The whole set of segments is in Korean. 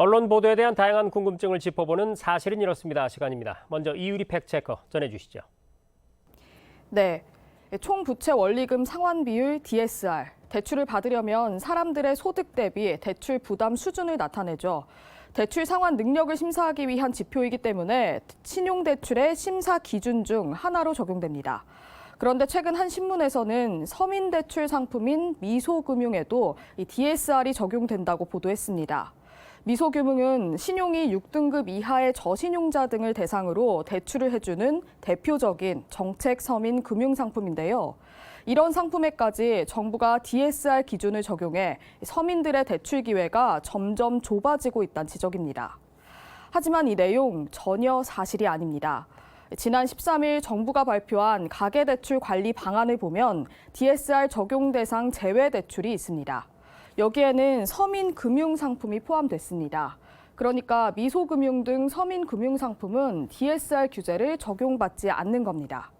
언론 보도에 대한 다양한 궁금증을 짚어보는 사실은 이렇습니다. 시간입니다. 먼저 이유리 팩트체커 전해주시죠. 네, 총부채 원리금 상환 비율 DSR. 대출을 받으려면 사람들의 소득 대비 대출 부담 수준을 나타내죠. 대출 상환 능력을 심사하기 위한 지표이기 때문에 신용대출의 심사 기준 중 하나로 적용됩니다. 그런데 최근 한 신문에서는 서민대출 상품인 미소금융에도 이 DSR이 적용된다고 보도했습니다. 미소금융은 신용이 6등급 이하의 저신용자 등을 대상으로 대출을 해주는 대표적인 정책 서민 금융상품인데요. 이런 상품에까지 정부가 DSR 기준을 적용해 서민들의 대출 기회가 점점 좁아지고 있다는 지적입니다. 하지만 이 내용 전혀 사실이 아닙니다. 지난 13일 정부가 발표한 가계대출 관리 방안을 보면 DSR 적용 대상 제외 대출이 있습니다. 여기에는 서민금융상품이 포함됐습니다. 그러니까 미소금융 등 서민금융상품은 DSR 규제를 적용받지 않는 겁니다.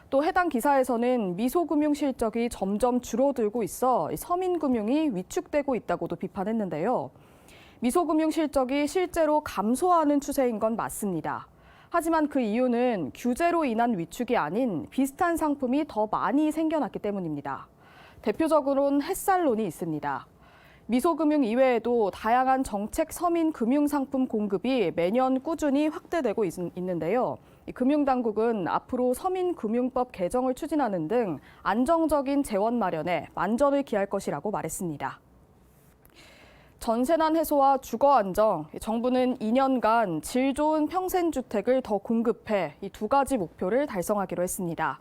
또 해당 기사에서는 미소금융 실적이 점점 줄어들고 있어 서민금융이 위축되고 있다고도 비판했는데요. 미소금융 실적이 실제로 감소하는 추세인 건 맞습니다. 하지만 그 이유는 규제로 인한 위축이 아닌 비슷한 상품이 더 많이 생겨났기 때문입니다. 대표적으로는 햇살론이 있습니다. 미소금융 이외에도 다양한 정책 서민 금융상품 공급이 매년 꾸준히 확대되고 있는데요. 금융당국은 앞으로 서민금융법 개정을 추진하는 등 안정적인 재원 마련에 만전을 기할 것이라고 말했습니다. 전세난 해소와 주거 안정, 정부는 2년간 질 좋은 평생주택을 더 공급해 이 두 가지 목표를 달성하기로 했습니다.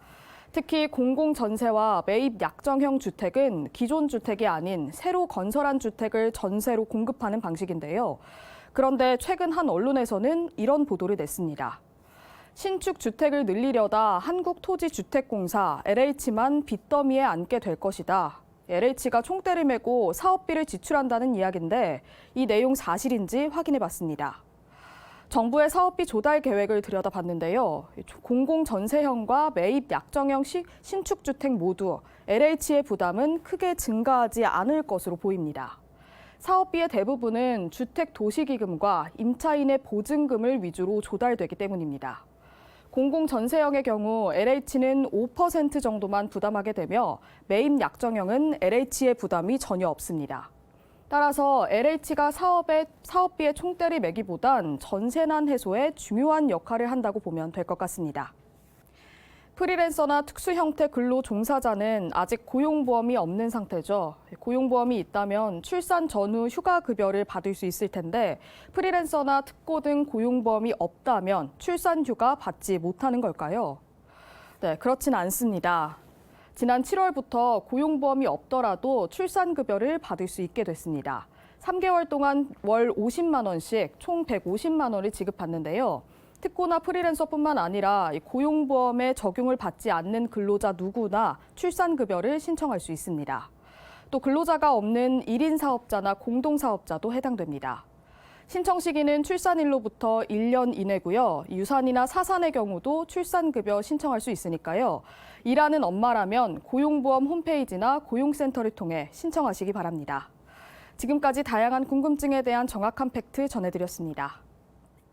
특히 공공전세와 매입 약정형 주택은 기존 주택이 아닌 새로 건설한 주택을 전세로 공급하는 방식인데요. 그런데 최근 한 언론에서는 이런 보도를 냈습니다. 신축 주택을 늘리려다 한국토지주택공사 LH만 빚더미에 앉게 될 것이다. LH가 총대를 메고 사업비를 지출한다는 이야기인데 이 내용 사실인지 확인해봤습니다. 정부의 사업비 조달 계획을 들여다봤는데요. 공공전세형과 매입 약정형 신축주택 모두 LH의 부담은 크게 증가하지 않을 것으로 보입니다. 사업비의 대부분은 주택도시기금과 임차인의 보증금을 위주로 조달되기 때문입니다. 공공전세형의 경우 LH는 5% 정도만 부담하게 되며 매입 약정형은 LH의 부담이 전혀 없습니다. 따라서 LH가 사업비의 총대를 매기보단 전세난 해소에 중요한 역할을 한다고 보면 될 것 같습니다. 프리랜서나 특수형태 근로 종사자는 아직 고용보험이 없는 상태죠. 고용보험이 있다면 출산 전후 휴가급여를 받을 수 있을 텐데 프리랜서나 특고 등 고용보험이 없다면 출산휴가 받지 못하는 걸까요? 네, 그렇진 않습니다. 지난 7월부터 고용보험이 없더라도 출산급여를 받을 수 있게 됐습니다. 3개월 동안 월 50만 원씩 총 150만 원을 지급받는데요. 특고나 프리랜서뿐만 아니라 고용보험에 적용을 받지 않는 근로자 누구나 출산급여를 신청할 수 있습니다. 또 근로자가 없는 1인 사업자나 공동사업자도 해당됩니다. 신청 시기는 출산일로부터 1년 이내고요. 유산이나 사산의 경우도 출산급여 신청할 수 있으니까요. 일하는 엄마라면 고용보험 홈페이지나 고용센터를 통해 신청하시기 바랍니다. 지금까지 다양한 궁금증에 대한 정확한 팩트 전해드렸습니다.